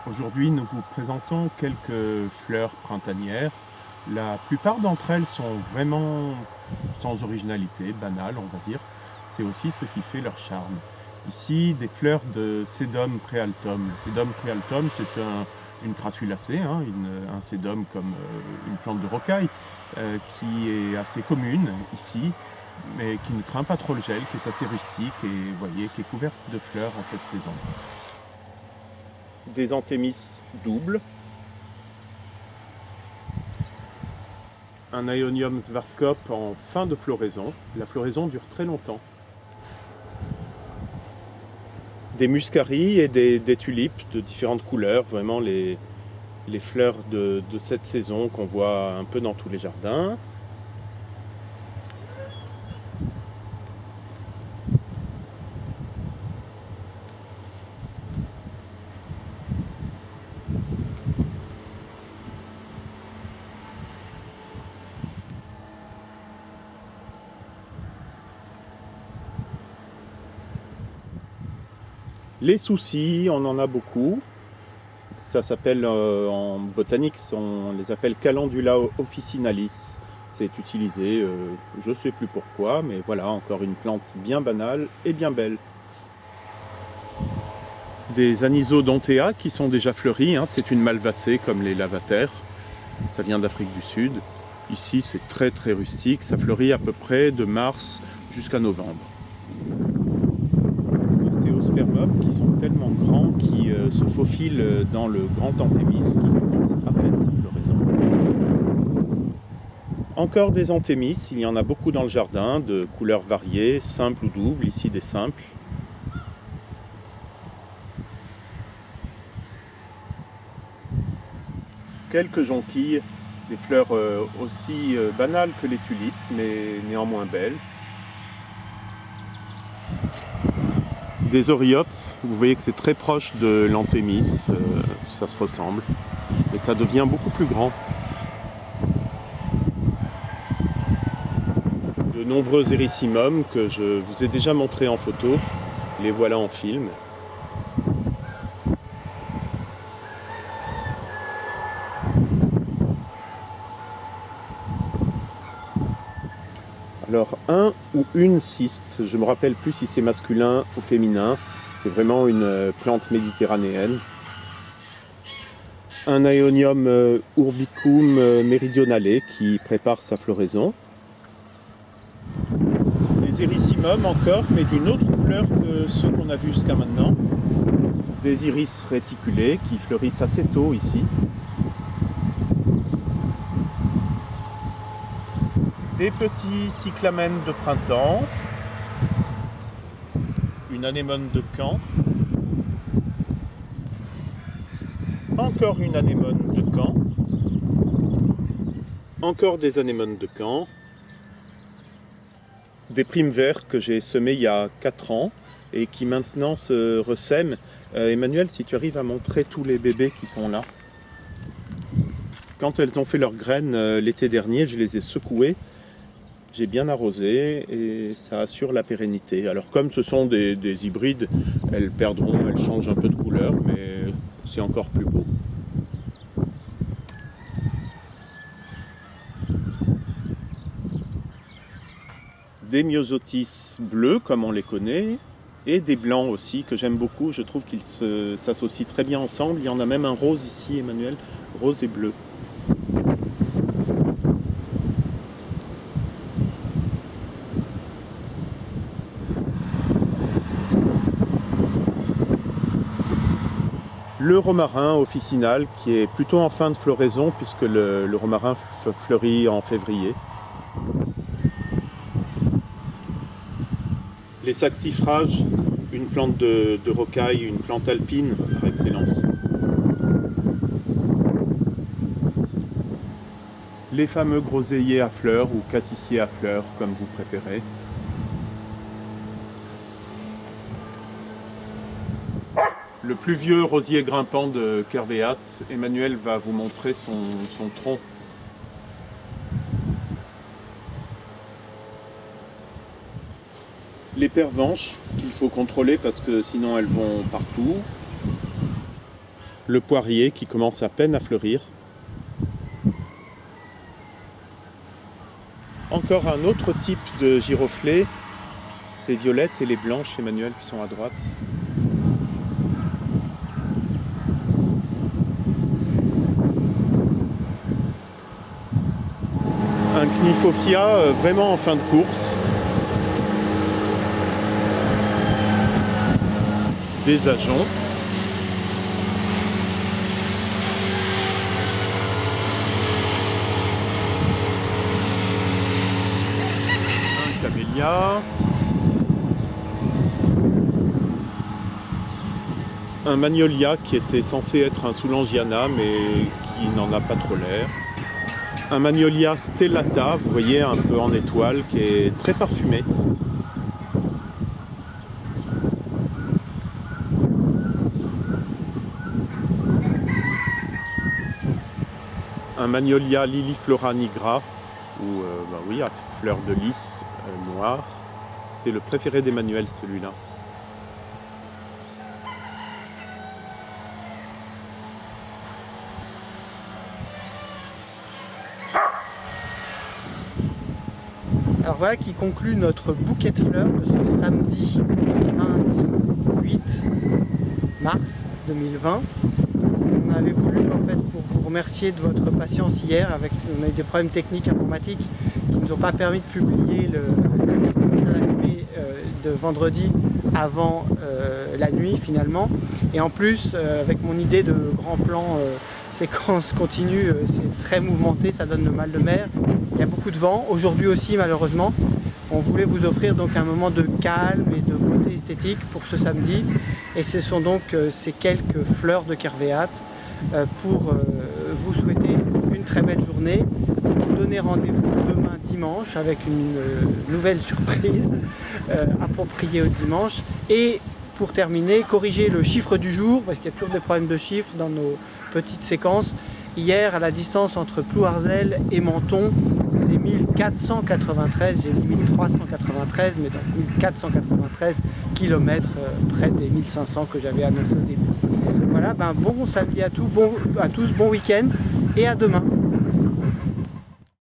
Aujourd'hui, nous vous présentons quelques fleurs printanières. La plupart d'entre elles sont vraiment sans originalité, banales, on va dire. C'est aussi ce qui fait leur charme. Ici, des fleurs de Sedum prealtum. Le Sedum prealtum, c'est une crassulacée, un sedum comme une plante de rocaille, qui est assez commune ici, mais qui ne craint pas trop le gel, qui est assez rustique et vous voyez, qui est couverte de fleurs en cette saison. Des anthémis doubles, un Aeonium Schwarzkopf en fin de floraison. La floraison dure très longtemps. Des muscaries et des tulipes de différentes couleurs, vraiment les fleurs de cette saison qu'on voit un peu dans tous les jardins. Les soucis, on en a beaucoup. Ça s'appelle en botanique, on les appelle Calendula officinalis. C'est utilisé, je ne sais plus pourquoi, mais voilà, encore une plante bien banale et bien belle. Des anisodontea qui sont déjà fleuris, c'est une malvacée comme les lavataires. Ça vient d'Afrique du Sud. Ici, c'est très très rustique, ça fleurit à peu près de mars jusqu'à novembre. Des ostéospermums qui sont tellement grands qui se faufilent dans le grand anthémis qui commence à peine sa floraison. Encore des anthémis, il y en a beaucoup dans le jardin, de couleurs variées, simples ou doubles, ici des simples. Quelques jonquilles, des fleurs aussi banales que les tulipes, mais néanmoins belles. Des oriops, vous voyez que c'est très proche de l'anthémis, ça se ressemble, mais ça devient beaucoup plus grand. De nombreux érissimums que je vous ai déjà montrés en photo, les voilà en film. Alors un ou une cyste, je me rappelle plus si c'est masculin ou féminin, c'est vraiment une plante méditerranéenne. Un Aeonium urbicum meridionale qui prépare sa floraison. Des érissimums encore, mais d'une autre couleur que ceux qu'on a vus jusqu'à maintenant. Des iris réticulés qui fleurissent assez tôt ici. Des petits cyclamènes de printemps, une anémone de Caen, encore une anémone de Caen, encore des anémones de Caen, des primes verts que j'ai semés il y a 4 ans et qui maintenant se ressèment. Emmanuel, si tu arrives à montrer tous les bébés qui sont là. Quand elles ont fait leurs graines l'été dernier, je les ai secouées. J'ai bien arrosé et ça assure la pérennité. Alors comme ce sont des hybrides, elles changent un peu de couleur, mais c'est encore plus beau. Des myosotis bleus comme on les connaît, et des blancs aussi que j'aime beaucoup. Je trouve qu'ils s'associent très bien ensemble. Il y en a même un rose ici, Emmanuel, rose et bleu. Le romarin officinal qui est plutôt en fin de floraison puisque le romarin fleurit en février. Les saxifrages, une plante de rocaille, une plante alpine par excellence. Les fameux groseilliers à fleurs ou cassissiers à fleurs comme vous préférez. Le plus vieux rosier grimpant de Kervéat, Emmanuel va vous montrer son tronc. Les pervenches qu'il faut contrôler parce que sinon elles vont partout. le poirier qui commence à peine à fleurir. Encore un autre type de giroflée, ces violettes et les blanches, Emmanuel, qui sont à droite. Un Cnifophia vraiment en fin de course. Des ajoncs. Un camélia. Un magnolia qui était censé être un Soulangiana mais qui n'en a pas trop l'air. Un Magnolia stellata, vous voyez, un peu en étoile, qui est très parfumé. Un Magnolia liliflora nigra, ou oui, à fleur de lys noire. C'est le préféré d'Emmanuel, celui-là. Alors voilà qui conclut notre bouquet de fleurs de ce samedi 28 mars 2020. On avait voulu en fait pour vous remercier de votre patience hier. On a eu des problèmes techniques informatiques qui ne nous ont pas permis de publier l'animé de vendredi avant la nuit finalement. Et en plus avec mon idée de grand plan séquence continue, c'est très mouvementé, ça donne le mal de mer. Il y a beaucoup de vent, aujourd'hui aussi malheureusement. On voulait vous offrir donc un moment de calme et de beauté esthétique pour ce samedi. Et ce sont donc ces quelques fleurs de Kervéat pour vous souhaiter une très belle journée. Vous donner rendez-vous demain dimanche avec une nouvelle surprise appropriée au dimanche. Et pour terminer, corriger le chiffre du jour, parce qu'il y a toujours des problèmes de chiffres dans nos petites séquences. Hier, à la distance entre Plouarzel et Menton, c'est 1493, j'ai dit 1393, mais donc 1493 km près des 1500 que j'avais annoncé au début. Voilà, bon samedi à tous, bon week-end et à demain.